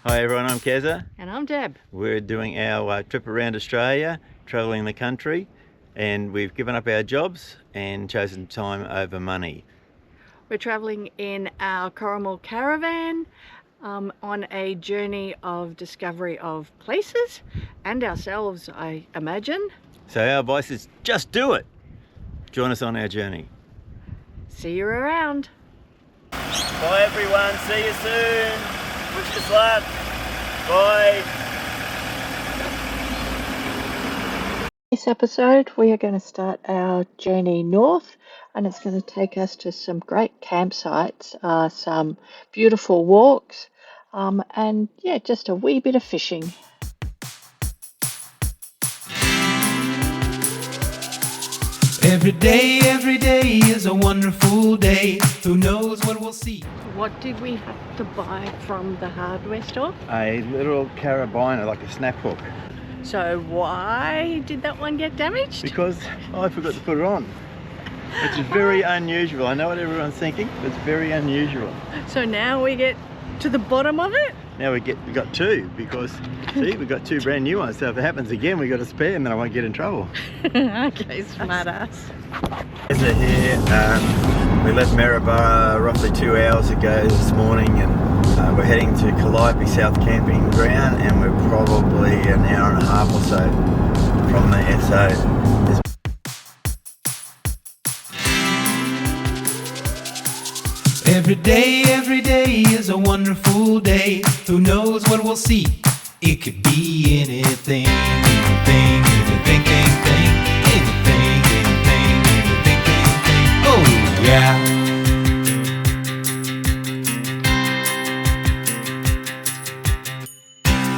Hi everyone, I'm Keza. And I'm Deb. We're doing our trip around Australia, travelling the country, and we've given up our jobs and chosen time over money. We're travelling in our Coromel caravan on a journey of discovery of places and ourselves, I imagine. So our advice is just do it. Join us on our journey. See you around. Bye everyone, see you soon. Wish us luck. Bye. This episode we are going to start our journey north, and it's going to take us to some great campsites, some beautiful walks, and yeah, just a wee bit of fishing. Every day is a wonderful day. Who knows what we'll see? What did we have to buy from the hardware store? A little carabiner, like a snap hook. So why did that one get damaged? Because I forgot to put it on. It's very unusual. I know what everyone's thinking, but it's very unusual. So now we get to the bottom of it? Now we got two, because see, we've got two brand new ones, so if it happens again we got a spare and then I won't get in trouble. Okay, smart ass. As we're here, we left Maryborough roughly 2 hours ago this morning, and we're heading to Calliope South Camping Ground, and we're probably an hour and a half or so from there. So Every day is a wonderful day. Who knows what we'll see? It could be anything, anything, anything, anything, anything, anything, anything, anything. Oh yeah.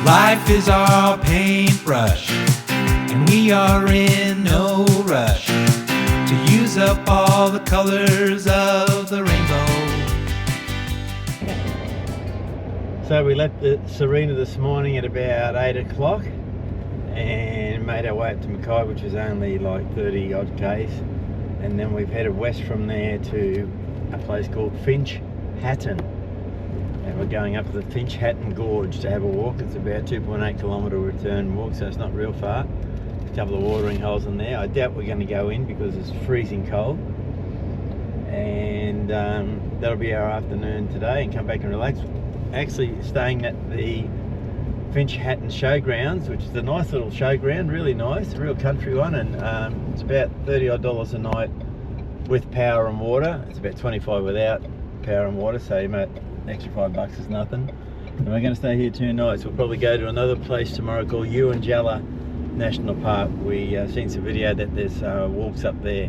Life is our paintbrush, and we are in no rush to use up all the colors of the rainbow. So we left the Sarina this morning at about 8 o'clock and made our way up to Mackay, which was only like 30 odd k's, and then we've headed west from there to a place called Finch Hatton, and we're going up the Finch Hatton Gorge to have a walk. It's about 2.8 kilometre return walk, so it's not real far. There's a couple of watering holes in there. I doubt we're going to go in because it's freezing cold, and that'll be our afternoon today, and come back and relax. Actually staying at the Finch Hatton Showgrounds, which is a nice little showground, really nice, a real country one, and it's about $30 odd a night with power and water. It's about 25 without power and water, so you might, extra $5 is nothing. And we're going to stay here 2 nights. We'll probably go to another place tomorrow called Unforgettable National Park. We seen some video that there's walks up there.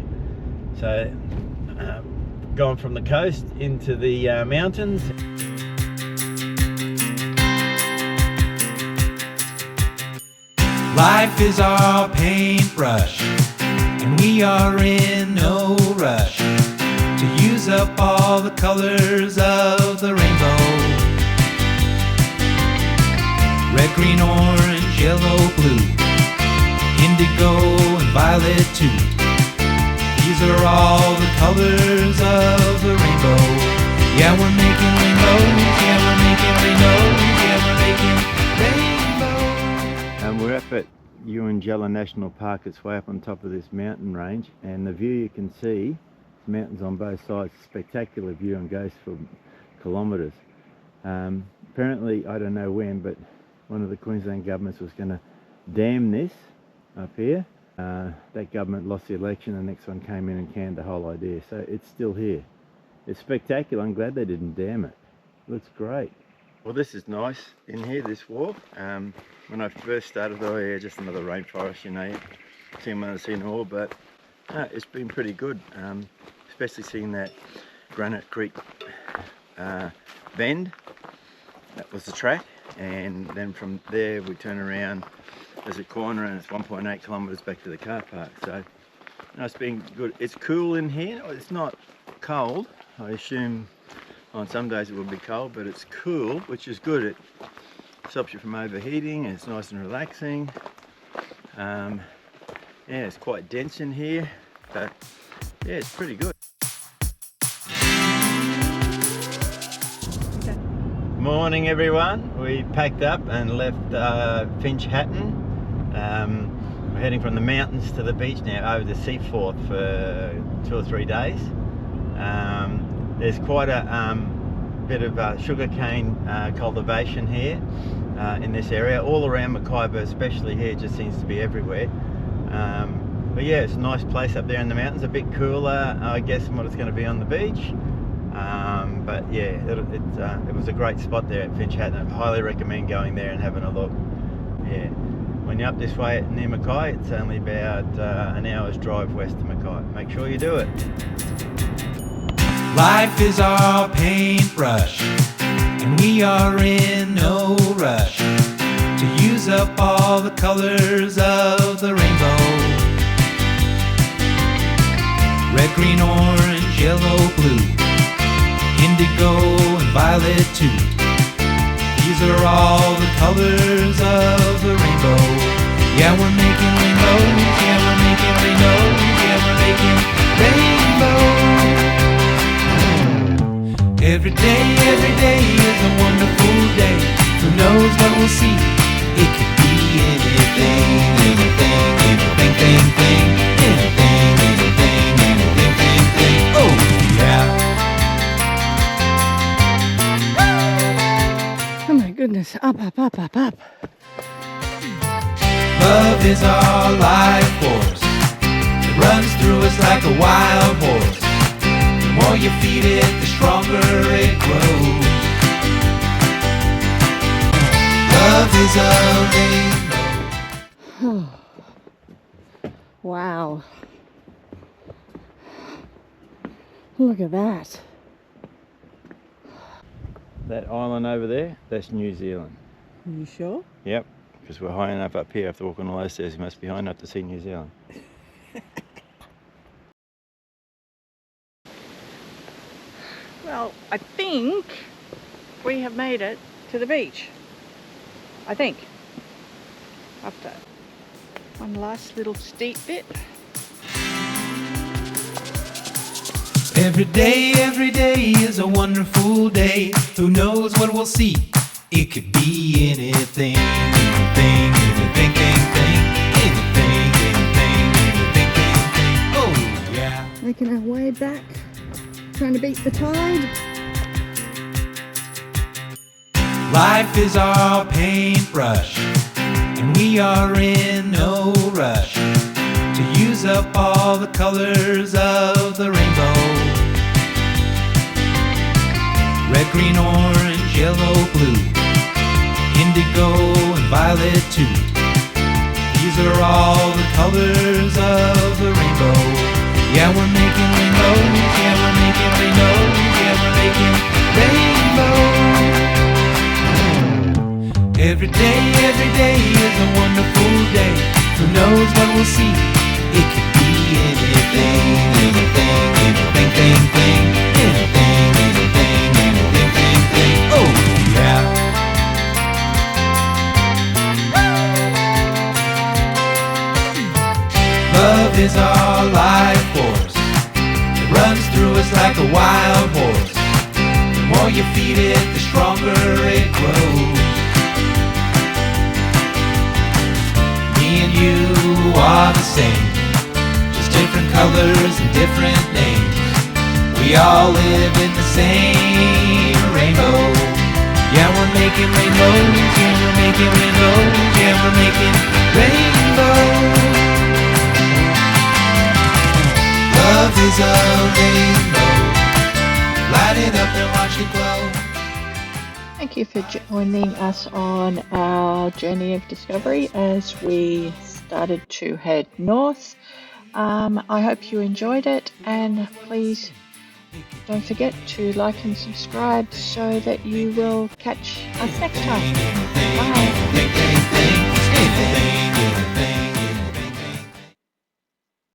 So going from the coast into the mountains. Life is our paintbrush, and we are in no rush to use up all the colors of the rainbow. Red, green, orange, yellow, blue, indigo and violet too. These are all the colors of the rainbow. Yeah, we're making rainbows, yeah, we're making rainbows, yeah, we're making rainbows. We're up at Unforgettable National Park. It's way up on top of this mountain range, and the view you can see, mountains on both sides, spectacular view, and goes for kilometres. Apparently, I don't know when, but one of the Queensland governments was going to dam this up here. That government lost the election, the next one came in and canned the whole idea, so it's still here. It's spectacular. I'm glad they didn't dam it. Looks great. Well, this is nice in here, this walk. When I first started, oh yeah, just another rainforest, you know, seen one, seen all, but it's been pretty good, especially seeing that Granite Creek bend. That was the track, and then from there we turn around, there's a corner, and it's 1.8 kilometres back to the car park. So no, it's been good. It's cool in here. It's not cold. I assume on some days it will be cold, but it's cool, which is good. It stops you from overheating, and it's nice and relaxing. Yeah, it's quite dense in here, but yeah, it's pretty good. Morning everyone. We packed up and left Finch Hatton. We're heading from the mountains to the beach now over to Seaforth for 2 or 3 days. There's quite a bit of sugarcane cultivation here in this area, all around Mackay, but especially here. It just seems to be everywhere. But yeah, it's a nice place up there in the mountains, a bit cooler I guess than what it's going to be on the beach. But yeah, it was a great spot there at Finch Hatton. I highly recommend going there and having a look. Yeah, when you're up this way near Mackay, it's only about an hour's drive west of Mackay. Make sure you do it. Life is our paintbrush, and we are in no rush to use up all the colors of the rainbow. Red, green, orange, yellow, blue, indigo and violet too. These are all the colors of the rainbow. Yeah, we're making rainbows. Yeah, we're making rainbows. Yeah, we're making rainbows. Every day is a wonderful day. Who knows what we'll see? It could be anything, anything, anything, thing, thing, anything, anything, anything, thing, thing. Oh yeah. Oh my goodness, up, up, up, up, up. Love is our life force. It runs through us like a wild horse. The more you feed it, the stronger it grows. Love is a rainbow. Wow. Look at that. That island over there, that's New Zealand. Are you sure? Yep, because we're high enough up here. After walking all those stairs, we must be high enough to see New Zealand. Well, I think we have made it to the beach. I think. After one last little steep bit. Every day is a wonderful day. Who knows what we'll see? It could be anything, anything, anything, thing, thing, anything, anything, anything, thing, thing. Oh yeah. Making our way back, trying to beat the tide. Life is our paintbrush, and we are in no rush to use up all the colors of the rainbow. Red, green, orange, yellow, blue, indigo and violet too. These are all the colors of the rainbow. Yeah, we're making rainbows. Yeah, we're making rainbows. Yeah, we're making rainbows. Every day is a wonderful day. Who knows what we'll see? It could be anything, anything, anything, thing, thing, anything, anything, anything, thing, thing. Oh yeah. Love is our life force. It runs through us like a wild horse. The more you feed it, the stronger it grows. Me and you are the same, just different colors and different names. We all live in the same rainbow. Yeah, we're making rainbows. Yeah, we're making rainbows. Yeah, we're making rainbows. Love is a rainbow. Light it up and watch it glow. Thank you for joining us on our journey of discovery as we started to head north. I hope you enjoyed it, and please don't forget to like and subscribe so that you will catch us next time. Bye.